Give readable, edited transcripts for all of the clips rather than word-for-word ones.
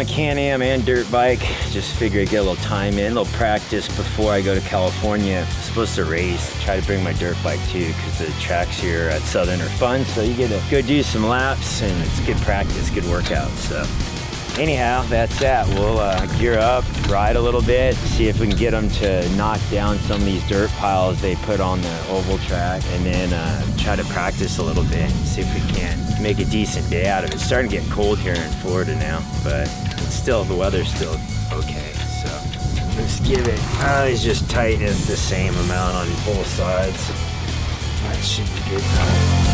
my Can-Am and dirt bike. Just figure I'd get a little time in, a little practice before I go to California. I'm supposed to race, try to bring my dirt bike too, because the tracks here at Southern are fun, so you get to go do some laps, and it's good practice, good workout. So anyhow, that's that. We'll gear up, ride a little bit, see if we can get them to knock down some of these dirt piles they put on the oval track, and then try to practice a little bit and see if we can make a decent day out of it. It's starting to get cold here in Florida now, but it's still, the weather's still okay. So let's give it, it's just tighten it the same amount on both sides. That should be good enough.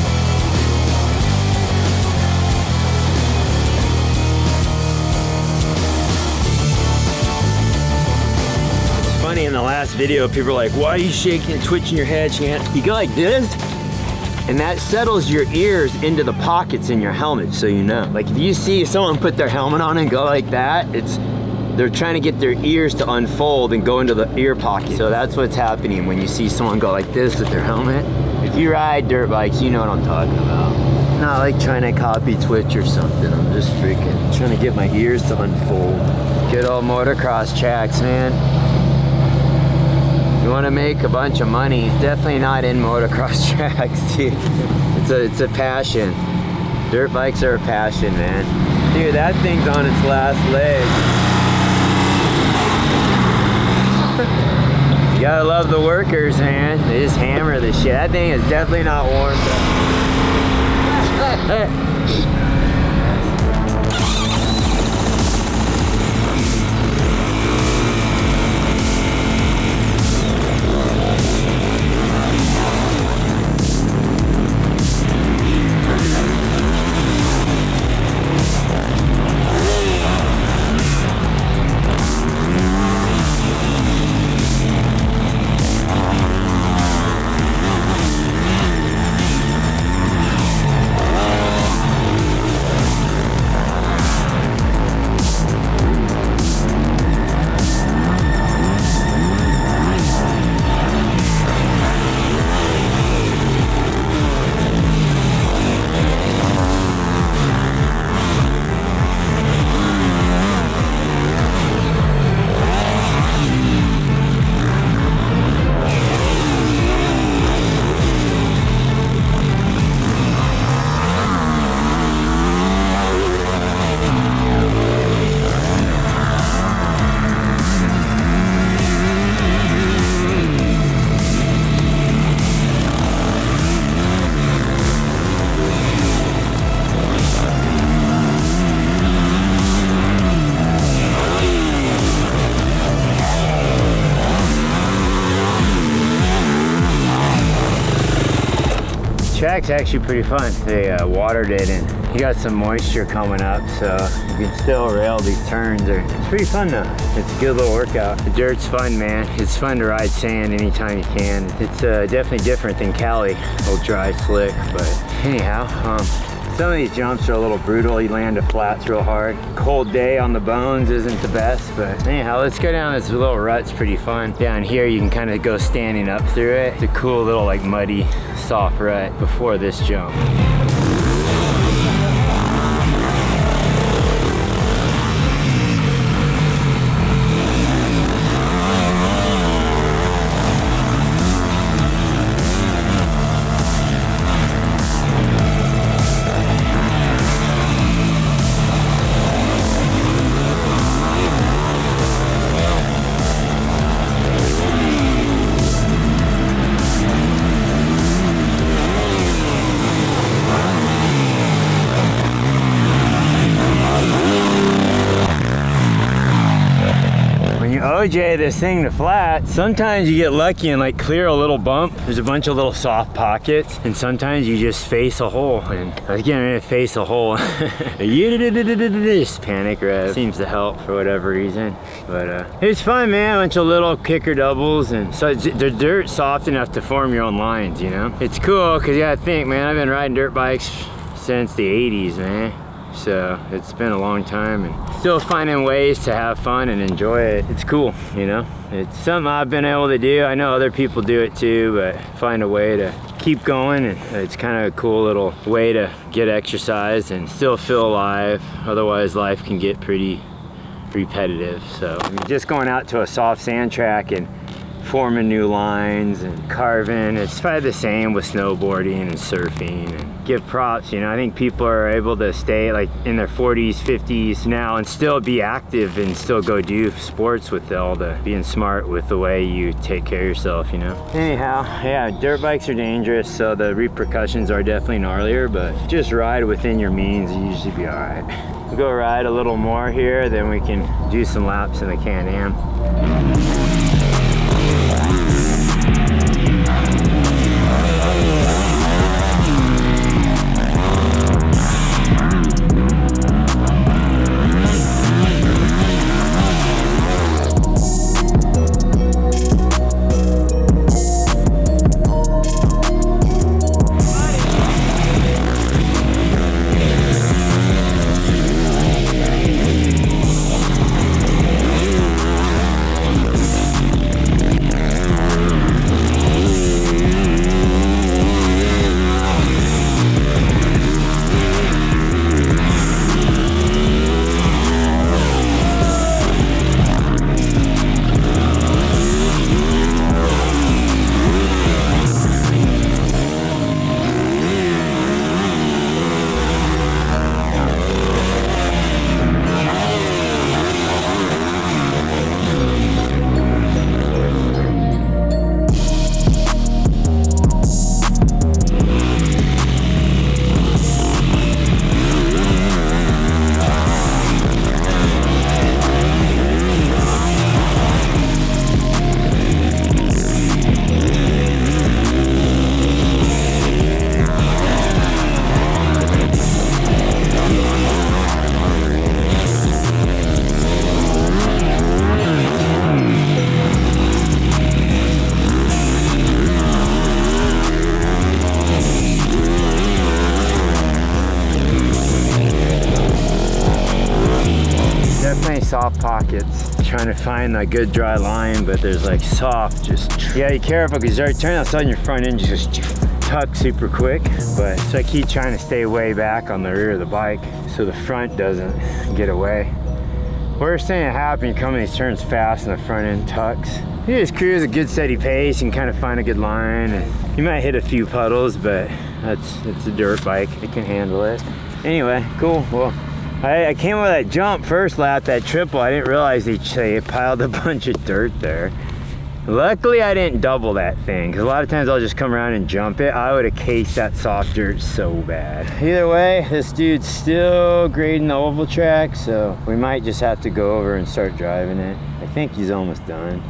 In the last video, people are like, why are you shaking and twitching your head? You go like this, and that settles your ears into the pockets in your helmet, so you know. Like if you see someone put their helmet on and go like that, they're trying to get their ears to unfold and go into the ear pocket. So that's what's happening when you see someone go like this with their helmet. If you ride dirt bikes, you know what I'm talking about. Not like trying to copy Twitch or something. I'm just freaking trying to get my ears to unfold. Good old motocross tracks, man. You want to make a bunch of money, definitely not in motocross tracks, dude. It's a passion. Dirt bikes are a passion, man. Dude, that thing's on its last leg. You gotta love the workers, man. They just hammer the shit. That thing is definitely not warmed up. Track's actually pretty fun. They watered it, and you got some moisture coming up, so you can still rail these turns. It's pretty fun though. It's a good little workout. The dirt's fun, man. It's fun to ride sand anytime you can. It's definitely different than Cali, old dry slick. But anyhow, some of these jumps are a little brutal. You land the flats real hard. Cold day on the bones isn't the best, but anyhow, let's go down this little rut. It's pretty fun. Down here, you can kind of go standing up through it. It's a cool little like muddy, soft rut before this jump. OJ this thing to flat, sometimes you get lucky and like clear a little bump. There's a bunch of little soft pockets, and sometimes you just face a hole. And I was getting ready to face a hole. Just panic rev seems to help for whatever reason. But it's fun, man. A bunch of little kicker doubles, and so the dirt's soft enough to form your own lines, you know? It's cool because you gotta think, man, I've been riding dirt bikes since the 80s, man. So it's been a long time, and still finding ways to have fun and enjoy it. It's cool, you know? It's something I've been able to do. I know other people do it too, but find a way to keep going, and it's kind of a cool little way to get exercise and still feel alive. Otherwise life can get pretty repetitive. So I mean, just going out to a soft sand track and forming new lines and carving, it's probably the same with snowboarding and surfing. And give props, you know, I think people are able to stay like in their 40s, 50s now and still be active and still go do sports with all the being smart with the way you take care of yourself, you know. Anyhow, yeah, dirt bikes are dangerous, so the repercussions are definitely gnarlier, but if you just ride within your means, you usually be all right. We'll go ride a little more here, then we can do some laps in the Can-Am. Soft pockets, trying to find a good dry line, but there's like soft, just, yeah, be careful because you turn outside and your front end just tuck super quick. But so I keep trying to stay way back on the rear of the bike so the front doesn't get away. Worst thing that happens, you come in these turns fast and the front end tucks. You just cruise a good steady pace and kind of find a good line. And you might hit a few puddles, but it's a dirt bike, it can handle it. Anyway, cool. Well, I came with that jump first lap, that triple. I didn't realize they piled a bunch of dirt there. Luckily, I didn't double that thing, because a lot of times I'll just come around and jump it. I would have cased that soft dirt so bad. Either way, this dude's still grading the oval track, so we might just have to go over and start driving it. I think he's almost done.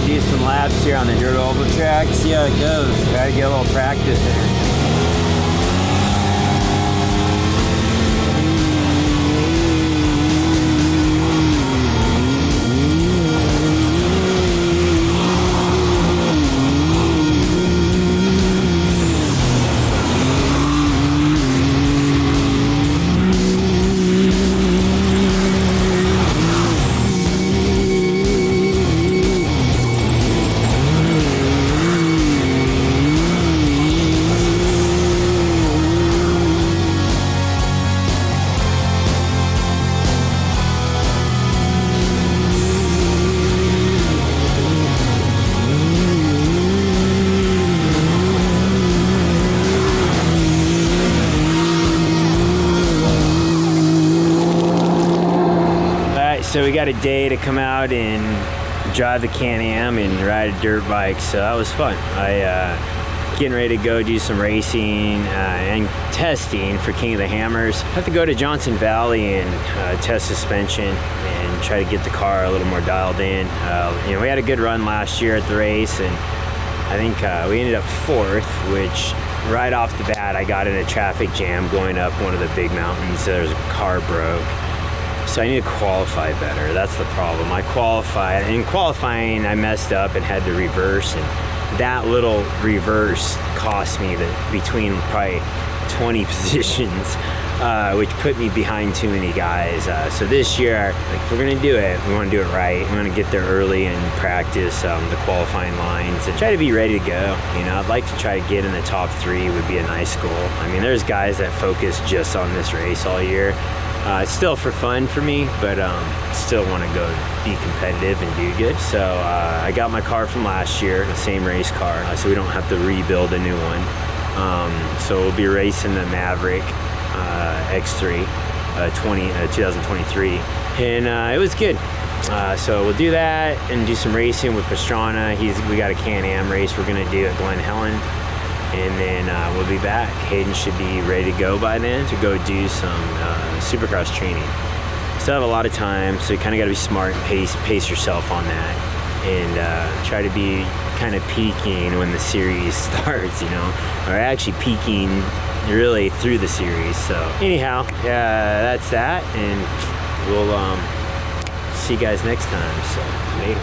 Do some laps here on the dirt oval track, see how it goes. Try to get a little practice in. So we got a day to come out and drive the Can-Am and ride a dirt bike, so that was fun. Getting ready to go do some racing and testing for King of the Hammers. I have to go to Johnson Valley and test suspension and try to get the car a little more dialed in. You know, we had a good run last year at the race, and I think we ended up 4th, which right off the bat I got in a traffic jam going up one of the big mountains. There's a car broke. So I need to qualify better. That's the problem. I qualified. In qualifying, I messed up and had to reverse and that little reverse cost me between probably 20 positions, which put me behind too many guys. So this year, like, if we're gonna do it, we wanna do it right. We wanna get there early and practice the qualifying lines and try to be ready to go. You know, I'd like to try to get in the top 3 would be a nice goal. I mean, there's guys that focus just on this race all year. It's still for fun for me, but still want to go be competitive and do good. So I got my car from last year, the same race car, so we don't have to rebuild a new one. So we'll be racing the Maverick X3 2023, and it was good. So we'll do that and do some racing with Pastrana. We got a Can-Am race we're gonna do at Glen Helen, and then we'll be back. Hayden should be ready to go by then to go do some Supercross training. Still have a lot of time, so you kind of got to be smart and pace yourself on that, and try to be kind of peaking when the series starts, you know, or actually peaking really through the series. So anyhow, that's that, and we'll see you guys next time. So later.